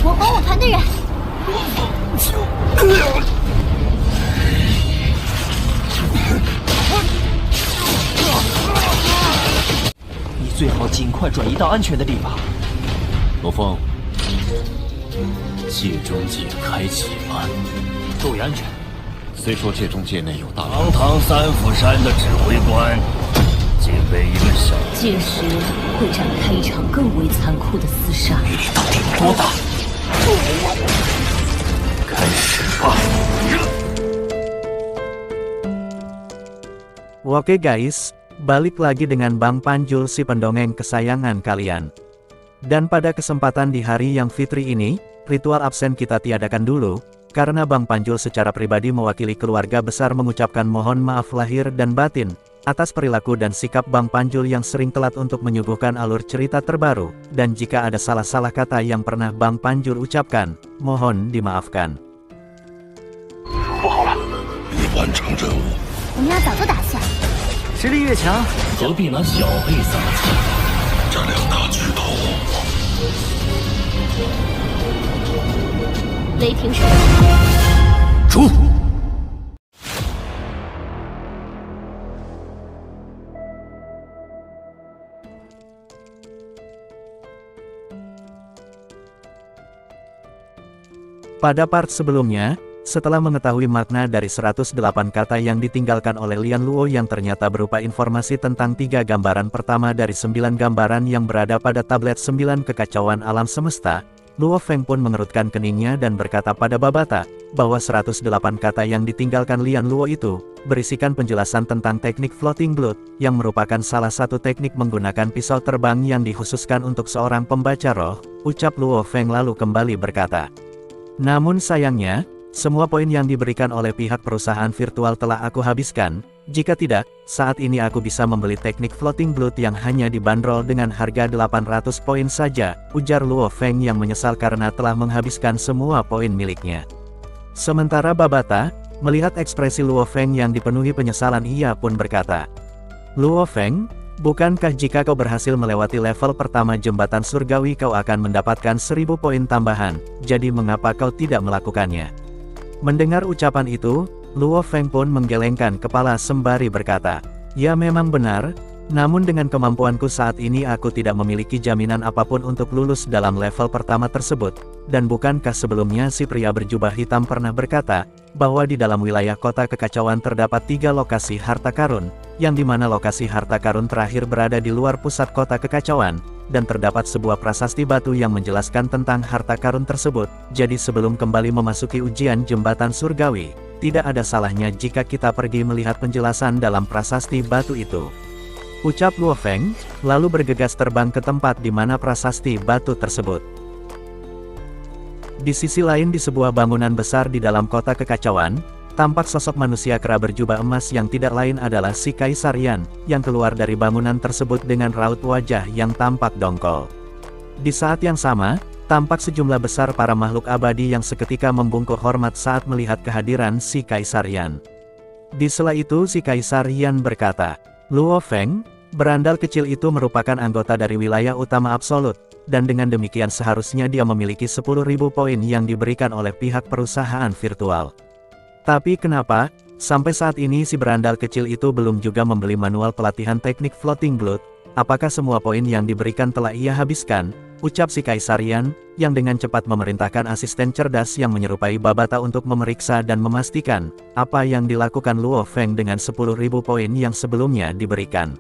我管我团的人。你最好尽快转移到安全的地方。罗峰，界中界开启吧，注意安全。虽说界中界内有大堂堂三府山的指挥官，竟被一个小……届时会展开一场更为残酷的厮杀。威力到底有多大？开始吧。Oke guys, balik lagi dengan Bang Panjul si pendongeng kesayangan kalian. Dan pada kesempatan di hari yang fitri ini, ritual absen kita tiadakan dulu, karena Bang Panjul secara pribadi mewakili keluarga besar mengucapkan mohon maaf lahir dan batin, atas perilaku dan sikap Bang Panjul yang sering telat untuk menyuguhkan alur cerita terbaru, dan jika ada salah-salah kata yang pernah Bang Panjul ucapkan, mohon dimaafkan. 不好了，已完成任务。我们俩早就打下，实力越强，何必拿小辈撒气？这两大巨头，雷霆手。出！ Pada part sebelumnya, setelah mengetahui makna dari 108 kata yang ditinggalkan oleh Lian Luo yang ternyata berupa informasi tentang 3 gambaran pertama dari 9 gambaran yang berada pada tablet 9 kekacauan alam semesta, Luo Feng pun mengerutkan keningnya dan berkata pada Babata, bahwa 108 kata yang ditinggalkan Lian Luo itu, berisikan penjelasan tentang teknik Floating Blood, yang merupakan salah satu teknik menggunakan pisau terbang yang dikhususkan untuk seorang pembaca roh, ucap Luo Feng lalu kembali berkata. Namun sayangnya, semua poin yang diberikan oleh pihak perusahaan virtual telah aku habiskan, jika tidak, saat ini aku bisa membeli teknik Floating Blood yang hanya dibanderol dengan harga 800 poin saja, ujar Luo Feng yang menyesal karena telah menghabiskan semua poin miliknya. Sementara Babata, melihat ekspresi Luo Feng yang dipenuhi penyesalan ia pun berkata, Luo Feng, bukankah jika kau berhasil melewati level pertama jembatan surgawi kau akan mendapatkan 1000 poin tambahan, jadi mengapa kau tidak melakukannya? Mendengar ucapan itu, Luo Feng pun menggelengkan kepala sembari berkata, ya memang benar, namun dengan kemampuanku saat ini aku tidak memiliki jaminan apapun untuk lulus dalam level pertama tersebut, dan bukankah sebelumnya si pria berjubah hitam pernah berkata, bahwa di dalam wilayah kota kekacauan terdapat 3 lokasi harta karun, yang dimana lokasi harta karun terakhir berada di luar pusat kota kekacauan, dan terdapat sebuah prasasti batu yang menjelaskan tentang harta karun tersebut, jadi sebelum kembali memasuki ujian jembatan surgawi, tidak ada salahnya jika kita pergi melihat penjelasan dalam prasasti batu itu. Ucap Luo Feng, lalu bergegas terbang ke tempat di mana prasasti batu tersebut. Di sisi lain di sebuah bangunan besar di dalam kota kekacauan, tampak sosok manusia kera berjubah emas yang tidak lain adalah si Kaisar Yan, yang keluar dari bangunan tersebut dengan raut wajah yang tampak dongkol. Di saat yang sama, tampak sejumlah besar para makhluk abadi yang seketika membungkuk hormat saat melihat kehadiran si Kaisar Yan. Di sela itu si Kaisar Yan berkata, Luo Feng, berandal kecil itu merupakan anggota dari wilayah utama absolut, dan dengan demikian seharusnya dia memiliki 10.000 poin yang diberikan oleh pihak perusahaan virtual. Tapi kenapa, sampai saat ini si berandal kecil itu belum juga membeli manual pelatihan teknik Floating Blood? Apakah semua poin yang diberikan telah ia habiskan? Ucap si Kaisar Yan, yang dengan cepat memerintahkan asisten cerdas yang menyerupai Babata untuk memeriksa dan memastikan, apa yang dilakukan Luo Feng dengan 10.000 poin yang sebelumnya diberikan.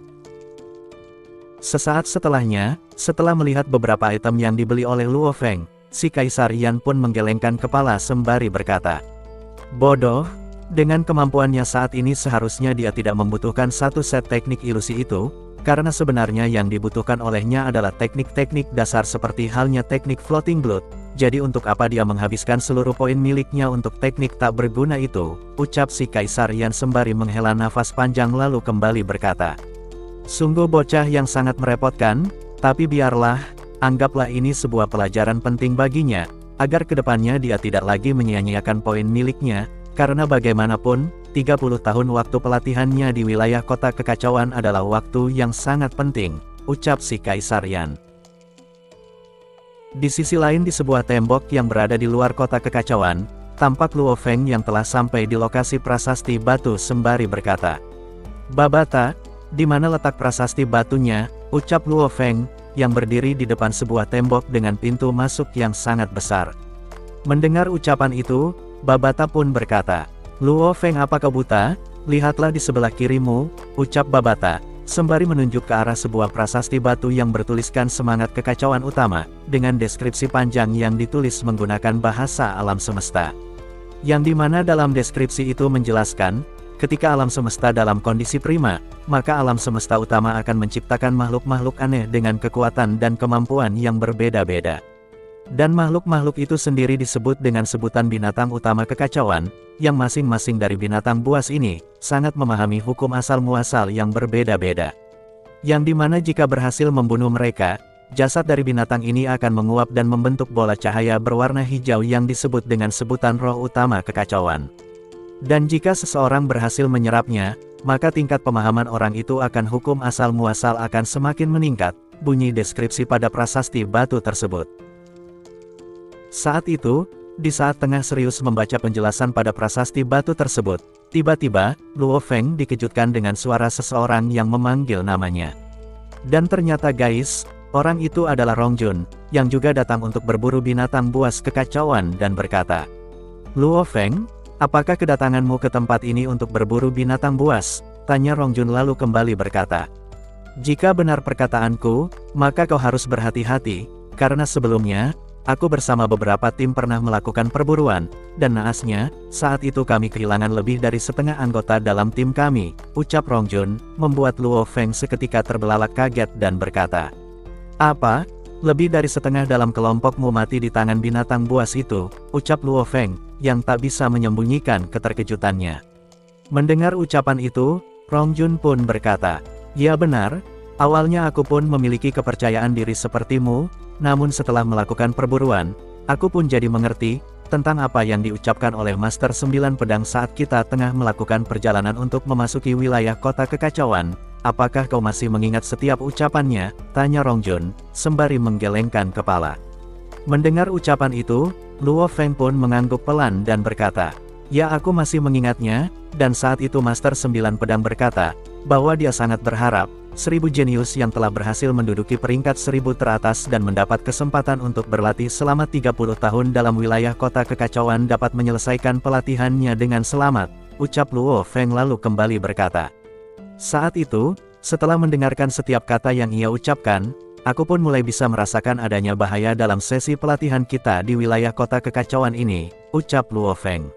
Sesaat setelahnya, setelah melihat beberapa item yang dibeli oleh Luo Feng, si Kaisar Yan pun menggelengkan kepala sembari berkata, bodoh, dengan kemampuannya saat ini seharusnya dia tidak membutuhkan satu set teknik ilusi itu, karena sebenarnya yang dibutuhkan olehnya adalah teknik-teknik dasar seperti halnya teknik Floating Blood, jadi untuk apa dia menghabiskan seluruh poin miliknya untuk teknik tak berguna itu, ucap si Kaisar Yan sembari menghela nafas panjang lalu kembali berkata. Sungguh bocah yang sangat merepotkan, tapi biarlah, anggaplah ini sebuah pelajaran penting baginya, agar kedepannya dia tidak lagi menyia-nyiakan poin miliknya, karena bagaimanapun, 30 tahun waktu pelatihannya di wilayah kota kekacauan adalah waktu yang sangat penting, ucap si Kaisar Yan. Di sisi lain di sebuah tembok yang berada di luar kota kekacauan, tampak Luo Feng yang telah sampai di lokasi prasasti batu sembari berkata, "Babata, di mana letak prasasti batunya?" ucap Luo Feng, yang berdiri di depan sebuah tembok dengan pintu masuk yang sangat besar. Mendengar ucapan itu, Babata pun berkata, "Luo Feng, apa kau buta? Lihatlah di sebelah kirimu," ucap Babata, sembari menunjuk ke arah sebuah prasasti batu yang bertuliskan semangat kekacauan utama, dengan deskripsi panjang yang ditulis menggunakan bahasa alam semesta. Yang dimana dalam deskripsi itu menjelaskan, ketika alam semesta dalam kondisi prima, maka alam semesta utama akan menciptakan makhluk-makhluk aneh dengan kekuatan dan kemampuan yang berbeda-beda. Dan makhluk-makhluk itu sendiri disebut dengan sebutan binatang utama kekacauan, yang masing-masing dari binatang buas ini, sangat memahami hukum asal-muasal yang berbeda-beda. Yang dimana jika berhasil membunuh mereka, jasad dari binatang ini akan menguap dan membentuk bola cahaya berwarna hijau yang disebut dengan sebutan roh utama kekacauan. Dan jika seseorang berhasil menyerapnya, maka tingkat pemahaman orang itu akan hukum asal-muasal akan semakin meningkat, bunyi deskripsi pada prasasti batu tersebut. Saat itu, di saat tengah serius membaca penjelasan pada prasasti batu tersebut, tiba-tiba, Luo Feng dikejutkan dengan suara seseorang yang memanggil namanya. Dan ternyata guys, orang itu adalah Rongjun, yang juga datang untuk berburu binatang buas kekacauan dan berkata, "Luo Feng, apakah kedatanganmu ke tempat ini untuk berburu binatang buas?" tanya Rongjun lalu kembali berkata, "Jika benar perkataanku, maka kau harus berhati-hati, karena sebelumnya, aku bersama beberapa tim pernah melakukan perburuan, dan naasnya, saat itu kami kehilangan lebih dari setengah anggota dalam tim kami," ucap Rongjun, membuat Luo Feng seketika terbelalak kaget dan berkata, "Apa? Lebih dari setengah dalam kelompokmu mati di tangan binatang buas itu?" ucap Luo Feng, yang tak bisa menyembunyikan keterkejutannya. Mendengar ucapan itu, Rongjun pun berkata, "Ya benar, awalnya aku pun memiliki kepercayaan diri sepertimu, namun setelah melakukan perburuan, aku pun jadi mengerti tentang apa yang diucapkan oleh Master 9 Pedang saat kita tengah melakukan perjalanan untuk memasuki wilayah kota kekacauan. Apakah kau masih mengingat setiap ucapannya?" tanya Rongjun, sembari menggelengkan kepala. Mendengar ucapan itu, Luo Feng pun mengangguk pelan dan berkata, "Ya, aku masih mengingatnya," dan saat itu Master 9 Pedang berkata, bahwa dia sangat berharap, 1000 jenius yang telah berhasil menduduki peringkat 1000 teratas dan mendapat kesempatan untuk berlatih selama 30 tahun dalam wilayah kota kekacauan dapat menyelesaikan pelatihannya dengan selamat, ucap Luo Feng lalu kembali berkata. Saat itu, setelah mendengarkan setiap kata yang ia ucapkan, aku pun mulai bisa merasakan adanya bahaya dalam sesi pelatihan kita di wilayah kota kekacauan ini, ucap Luo Feng.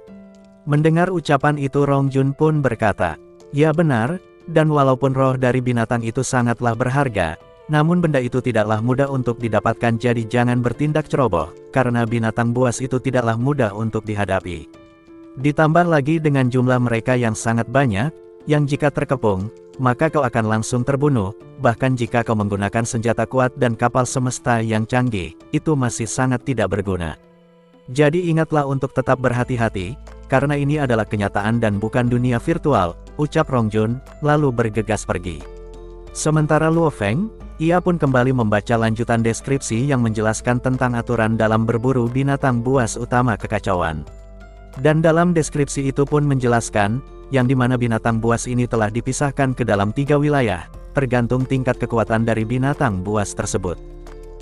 Mendengar ucapan itu Rongjun pun berkata, "Ya benar, dan walaupun roh dari binatang itu sangatlah berharga, namun benda itu tidaklah mudah untuk didapatkan, jadi jangan bertindak ceroboh, karena binatang buas itu tidaklah mudah untuk dihadapi. Ditambah lagi dengan jumlah mereka yang sangat banyak, yang jika terkepung, maka kau akan langsung terbunuh, bahkan jika kau menggunakan senjata kuat dan kapal semesta yang canggih, itu masih sangat tidak berguna. Jadi ingatlah untuk tetap berhati-hati, karena ini adalah kenyataan dan bukan dunia virtual, ucap Rongjun, lalu bergegas pergi. Sementara Luo Feng, ia pun kembali membaca lanjutan deskripsi yang menjelaskan tentang aturan dalam berburu binatang buas utama kekacauan. Dan dalam deskripsi itu pun menjelaskan, yang dimana binatang buas ini telah dipisahkan ke dalam 3 wilayah, tergantung tingkat kekuatan dari binatang buas tersebut.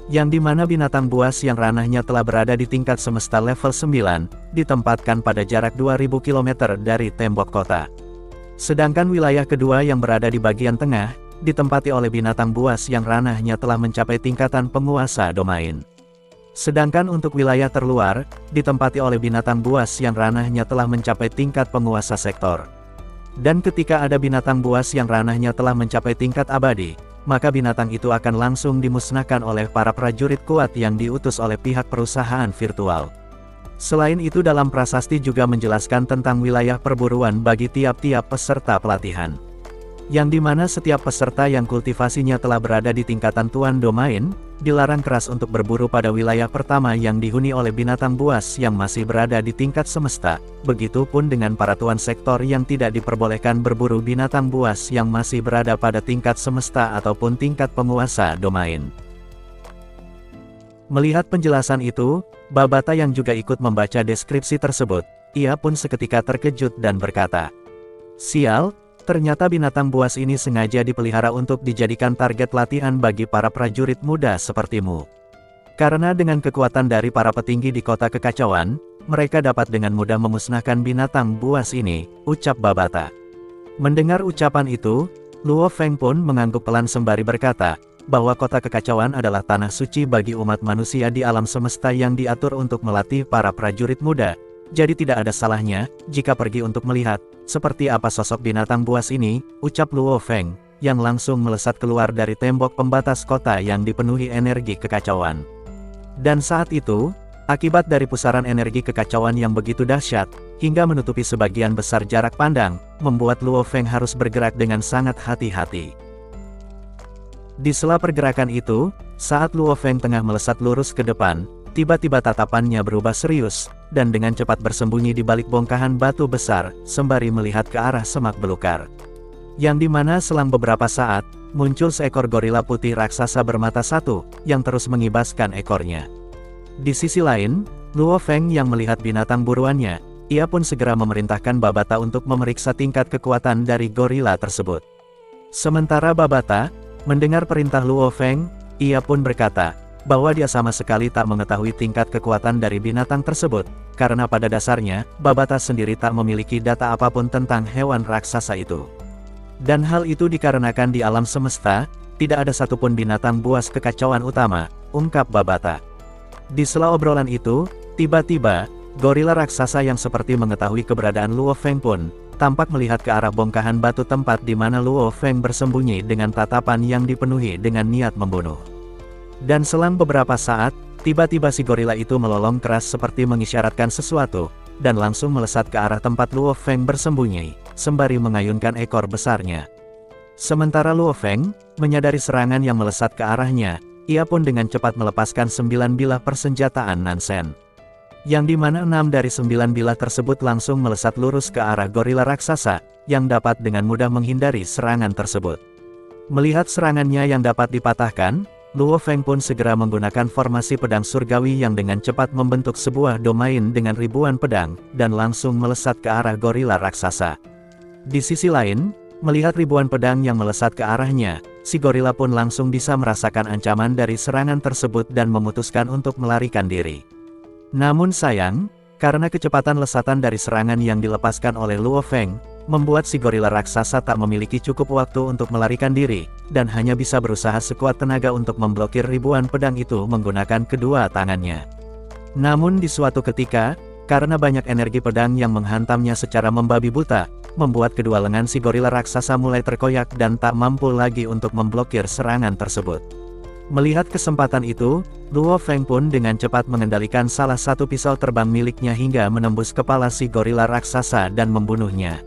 Yang dimana binatang buas yang ranahnya telah berada di tingkat semesta level 9, ditempatkan pada jarak 2000 km dari tembok kota. Sedangkan wilayah kedua yang berada di bagian tengah, ditempati oleh binatang buas yang ranahnya telah mencapai tingkatan penguasa domain. Sedangkan untuk wilayah terluar, ditempati oleh binatang buas yang ranahnya telah mencapai tingkat penguasa sektor. Dan ketika ada binatang buas yang ranahnya telah mencapai tingkat abadi, maka binatang itu akan langsung dimusnahkan oleh para prajurit kuat yang diutus oleh pihak perusahaan virtual. Selain itu dalam prasasti juga menjelaskan tentang wilayah perburuan bagi tiap-tiap peserta pelatihan. Yang dimana setiap peserta yang kultivasinya telah berada di tingkatan tuan domain, dilarang keras untuk berburu pada wilayah pertama yang dihuni oleh binatang buas yang masih berada di tingkat semesta, begitupun dengan para tuan sektor yang tidak diperbolehkan berburu binatang buas yang masih berada pada tingkat semesta ataupun tingkat penguasa domain. Melihat penjelasan itu, Babata yang juga ikut membaca deskripsi tersebut, ia pun seketika terkejut dan berkata, "Sial, ternyata binatang buas ini sengaja dipelihara untuk dijadikan target latihan bagi para prajurit muda sepertimu. Karena dengan kekuatan dari para petinggi di kota kekacauan, mereka dapat dengan mudah memusnahkan binatang buas ini," ucap Babata. Mendengar ucapan itu, Luo Feng pun mengangguk pelan sembari berkata, bahwa kota kekacauan adalah tanah suci bagi umat manusia di alam semesta yang diatur untuk melatih para prajurit muda. Jadi tidak ada salahnya, jika pergi untuk melihat, seperti apa sosok binatang buas ini, ucap Luo Feng, yang langsung melesat keluar dari tembok pembatas kota yang dipenuhi energi kekacauan. Dan saat itu, akibat dari pusaran energi kekacauan yang begitu dahsyat, hingga menutupi sebagian besar jarak pandang, membuat Luo Feng harus bergerak dengan sangat hati-hati. Di sela pergerakan itu, saat Luo Feng tengah melesat lurus ke depan, tiba-tiba tatapannya berubah serius, dan dengan cepat bersembunyi di balik bongkahan batu besar, sembari melihat ke arah semak belukar. Yang dimana selang beberapa saat, muncul seekor gorila putih raksasa bermata satu, yang terus mengibaskan ekornya. Di sisi lain, Luo Feng yang melihat binatang buruannya, ia pun segera memerintahkan Babata untuk memeriksa tingkat kekuatan dari gorila tersebut. Sementara Babata mendengar perintah Luo Feng, ia pun berkata, bahwa dia sama sekali tak mengetahui tingkat kekuatan dari binatang tersebut, karena pada dasarnya, Babata sendiri tak memiliki data apapun tentang hewan raksasa itu. Dan hal itu dikarenakan di alam semesta, tidak ada satupun binatang buas kekacauan utama, ungkap Babata. Di sela obrolan itu, tiba-tiba, gorila raksasa yang seperti mengetahui keberadaan Luo Feng pun tampak melihat ke arah bongkahan batu tempat di mana Luo Feng bersembunyi dengan tatapan yang dipenuhi dengan niat membunuh. Dan selang beberapa saat, tiba-tiba si gorila itu melolong keras seperti mengisyaratkan sesuatu, dan langsung melesat ke arah tempat Luo Feng bersembunyi, sembari mengayunkan ekor besarnya. Sementara Luo Feng menyadari serangan yang melesat ke arahnya, ia pun dengan cepat melepaskan 9 bilah persenjataan Nansen. Yang dimana 6 dari 9 bilah tersebut langsung melesat lurus ke arah gorila raksasa, yang dapat dengan mudah menghindari serangan tersebut. Melihat serangannya yang dapat dipatahkan, Luo Feng pun segera menggunakan formasi pedang surgawi yang dengan cepat membentuk sebuah domain dengan ribuan pedang, dan langsung melesat ke arah gorila raksasa. Di sisi lain, melihat ribuan pedang yang melesat ke arahnya, si gorila pun langsung bisa merasakan ancaman dari serangan tersebut dan memutuskan untuk melarikan diri. Namun sayang, karena kecepatan lesatan dari serangan yang dilepaskan oleh Luo Feng, membuat si gorila raksasa tak memiliki cukup waktu untuk melarikan diri, dan hanya bisa berusaha sekuat tenaga untuk memblokir ribuan pedang itu menggunakan kedua tangannya. Namun di suatu ketika, karena banyak energi pedang yang menghantamnya secara membabi buta, membuat kedua lengan si gorila raksasa mulai terkoyak dan tak mampu lagi untuk memblokir serangan tersebut. Melihat kesempatan itu, Luo Feng pun dengan cepat mengendalikan salah satu pisau terbang miliknya hingga menembus kepala si gorila raksasa dan membunuhnya.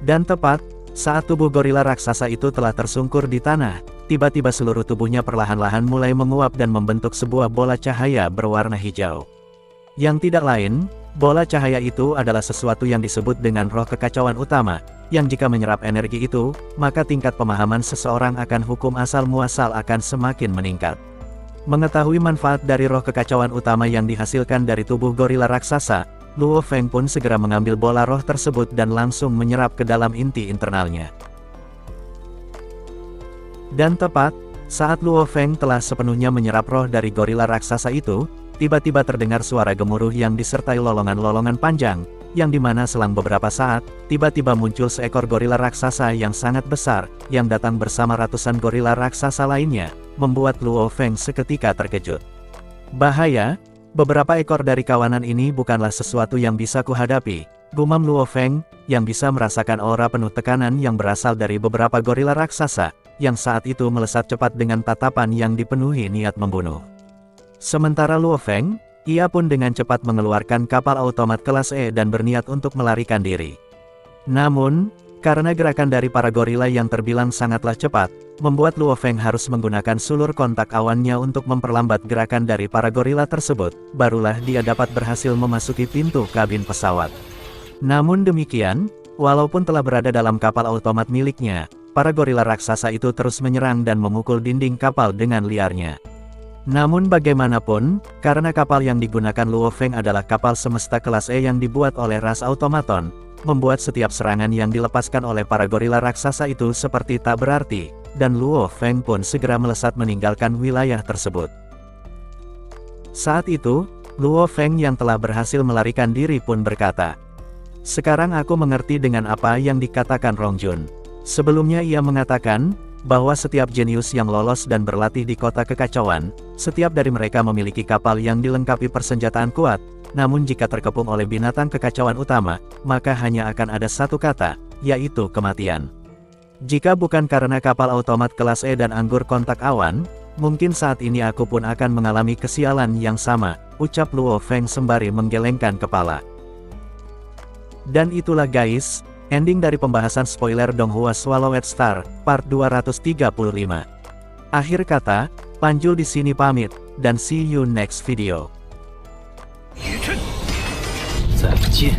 Dan tepat saat tubuh gorila raksasa itu telah tersungkur di tanah, tiba-tiba seluruh tubuhnya perlahan-lahan mulai menguap dan membentuk sebuah bola cahaya berwarna hijau. Yang tidak lain, bola cahaya itu adalah sesuatu yang disebut dengan roh kekacauan utama, yang jika menyerap energi itu, maka tingkat pemahaman seseorang akan hukum asal-muasal akan semakin meningkat. Mengetahui manfaat dari roh kekacauan utama yang dihasilkan dari tubuh gorila raksasa, Luo Feng pun segera mengambil bola roh tersebut dan langsung menyerap ke dalam inti internalnya. Dan tepat saat Luo Feng telah sepenuhnya menyerap roh dari gorila raksasa itu, tiba-tiba terdengar suara gemuruh yang disertai lolongan-lolongan panjang, yang dimana selang beberapa saat, tiba-tiba muncul seekor gorila raksasa yang sangat besar, yang datang bersama ratusan gorila raksasa lainnya, membuat Luo Feng seketika terkejut. Bahaya, beberapa ekor dari kawanan ini bukanlah sesuatu yang bisa kuhadapi, gumam Luo Feng, yang bisa merasakan aura penuh tekanan yang berasal dari beberapa gorila raksasa, yang saat itu melesat cepat dengan tatapan yang dipenuhi niat membunuh. Sementara Luo Feng, ia pun dengan cepat mengeluarkan kapal otomat kelas E dan berniat untuk melarikan diri. Namun, karena gerakan dari para gorila yang terbilang sangatlah cepat, membuat Luo Feng harus menggunakan sulur kontak awannya untuk memperlambat gerakan dari para gorila tersebut, barulah dia dapat berhasil memasuki pintu kabin pesawat. Namun demikian, walaupun telah berada dalam kapal otomat miliknya, para gorila raksasa itu terus menyerang dan memukul dinding kapal dengan liarnya. Namun bagaimanapun, karena kapal yang digunakan Luo Feng adalah kapal semesta kelas E yang dibuat oleh ras automaton, membuat setiap serangan yang dilepaskan oleh para gorila raksasa itu seperti tak berarti, dan Luo Feng pun segera melesat meninggalkan wilayah tersebut. Saat itu, Luo Feng yang telah berhasil melarikan diri pun berkata, "Sekarang aku mengerti dengan apa yang dikatakan Rongjun." Sebelumnya ia mengatakan, bahwa setiap jenius yang lolos dan berlatih di kota kekacauan, setiap dari mereka memiliki kapal yang dilengkapi persenjataan kuat, namun jika terkepung oleh binatang kekacauan utama, maka hanya akan ada satu kata, yaitu kematian. Jika bukan karena kapal otomat kelas E dan anggur kontak awan, mungkin saat ini aku pun akan mengalami kesialan yang sama, ucap Luo Feng sembari menggelengkan kepala. Dan itulah guys, ending dari pembahasan spoiler Donghua Swallowed Star, part 235. Akhir kata, Panjul di sini pamit, dan see you next video. 再不见。